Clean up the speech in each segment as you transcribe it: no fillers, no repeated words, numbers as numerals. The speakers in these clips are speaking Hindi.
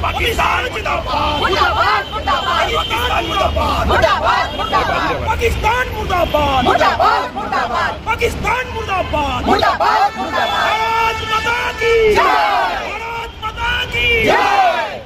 पाकिस्तान मुर्दाबाद मुर्दाबाद मुर्दाबाद पाकिस्तान मुर्दाबाद मुर्दाबाद मुर्दाबाद पाकिस्तान मुर्दाबाद मुर्दाबाद मुर्दाबाद पाकिस्तान मुर्दाबाद मुर्दाबाद मुर्दाबाद भारत माता की जय भारत माता की जय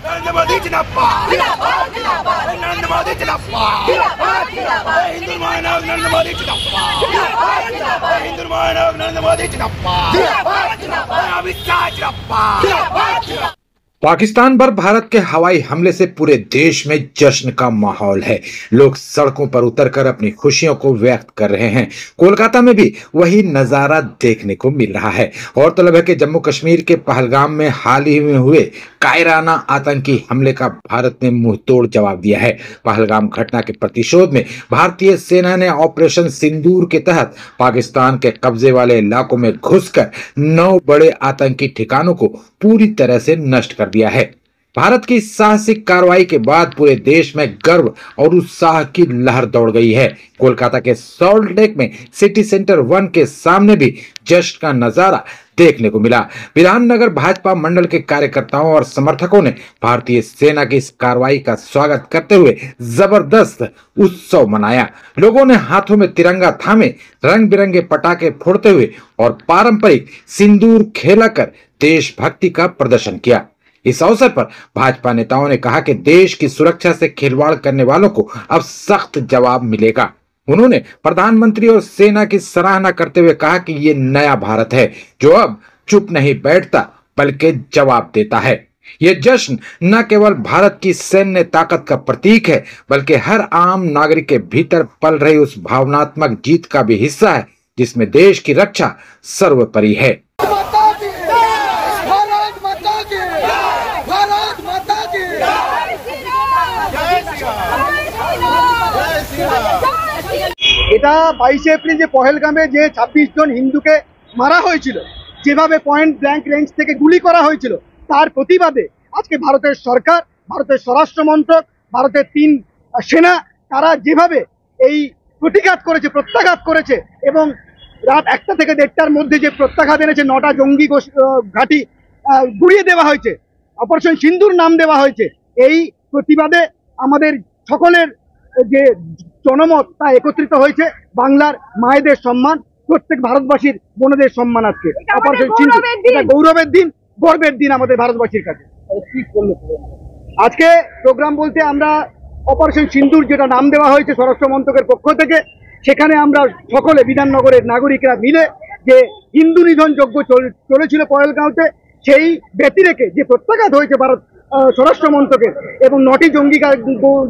नरेंद्र मोदी जिंदाबाद जिंदाबाद जिंदाबाद नरेंद्र मोदी जिंदाबाद जिंदाबाद जिंदाबाद हिंदू महानायक नरेंद्र मोदी जिंदाबाद जिंदाबाद जिंदाबाद हिंदू महानायक नरेंद्र मोदी जिंदाबाद जिंदाबाद जिंदाबाद अमित शाह जिंदाबाद जिंदाबाद जिंदाबाद। पाकिस्तान पर भारत के हवाई हमले से पूरे देश में जश्न का माहौल है। लोग सड़कों पर उतरकर अपनी खुशियों को व्यक्त कर रहे हैं। कोलकाता में भी वही नजारा देखने को मिल रहा है। गौरतलब है कि जम्मू कश्मीर के पहलगाम में हाल ही में हुए कायराना आतंकी हमले का भारत ने मुंहतोड़ जवाब दिया है। पहलगाम घटना के प्रतिशोध में भारतीय सेना ने ऑपरेशन सिंदूर के तहत पाकिस्तान के कब्जे वाले इलाकों में घुसकर 9 बड़े आतंकी ठिकानों को पूरी तरह से नष्ट कर दिया है। भारत की साहसिक कार्रवाई के बाद पूरे देश में गर्व और उत्साह की लहर दौड़ गई है। कोलकाता के सॉल्ट लेक में सिटी सेंटर 1 के सामने भी जश्न का नजारा देखने को मिला। विधाननगर भाजपा मंडल के कार्यकर्ताओं और समर्थकों ने भारतीय सेना की इस कार्रवाई का स्वागत करते हुए जबरदस्त उत्सव मनाया। लोगों ने हाथों में तिरंगा थामे रंग बिरंगे पटाखे फोड़ते हुए और पारंपरिक सिंदूर खेलाकर देशभक्ति का प्रदर्शन किया। इस अवसर पर भाजपा नेताओं ने कहा कि देश की सुरक्षा से खिलवाड़ करने वालों को अब सख्त जवाब मिलेगा। उन्होंने प्रधानमंत्री और सेना की सराहना करते हुए कहा कि ये नया भारत है जो अब चुप नहीं बैठता बल्कि जवाब देता है। ये जश्न न केवल भारत की सैन्य ताकत का प्रतीक है बल्कि हर आम नागरिक के भीतर पल रही उस भावनात्मक जीत का भी हिस्सा है जिसमें देश की रक्षा सर्वोपरि है। এটা 22 এপ্রিল যে পহেলগামে যে 26 জন হিন্দুকে মারা হয়েছিল, যেভাবে পয়েন্ট ব্ল্যাঙ্ক রেঞ্জ থেকে গুলি করা হয়েছিল, তার প্রতিবাদে আজকে ভারতের সরকার, ভারতের স্বরাষ্ট্র মন্ত্রক, ভারতের 3 সেনা তারা যেভাবে এই প্রতিঘাত করেছে, প্রত্যাঘাত করেছে এবং রাত 1টা থেকে 1:30টার মধ্যে যে প্রত্যাঘাত এনেছে, 9টা জঙ্গি ঘাঁটি গুড়িয়ে দেওয়া হয়েছে, অপারেশন সিন্দুর নাম দেওয়া হয়েছে। এই প্রতিবাদে আমাদের সকলের যে জনমত তা একত্রিত হয়েছে। বাংলার মায়েদের সম্মান, প্রত্যেক ভারতবাসীর বোনদের সম্মান আজকে অপারেশন সিন্দুর এটা গৌরবের দিন, গর্বের দিন আমাদের ভারতবাসীর কাছে। আজকে প্রোগ্রাম বলতে আমরা অপারেশন সিন্দুর যেটা নাম দেওয়া হয়েছে স্বরাষ্ট্র মন্ত্রকের পক্ষ থেকে, সেখানে আমরা সকলে বিধাননগরের নাগরিকরা মিলে যে হিন্দু নিধন যজ্ঞ চলেছিল পহেলগাঁওতে, সেই ব্যতি রেখে যে প্রত্যাঘাত হয়েছে ভারত স্বরাষ্ট্র মন্ত্রকের এবং 9টি জঙ্গি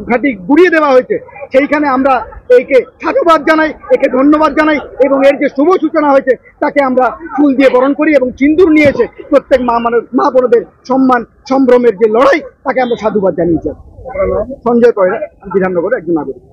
ঘাঁটি গুড়িয়ে দেওয়া হয়েছে, সেইখানে আমরা একে সাধুবাদ জানাই, একে ধন্যবাদ জানাই এবং এর যে শুভ সূচনা হয়েছে তাকে আমরা ফুল দিয়ে বরণ করি এবং সিন্দুর নিয়েছে প্রত্যেক মা বোনদের সম্মান সম্ভ্রমের যে লড়াই তাকে আমরা সাধুবাদ জানিয়েছি। সঞ্জয় কয়রা, বিধাননগরের একজন নাগরিক।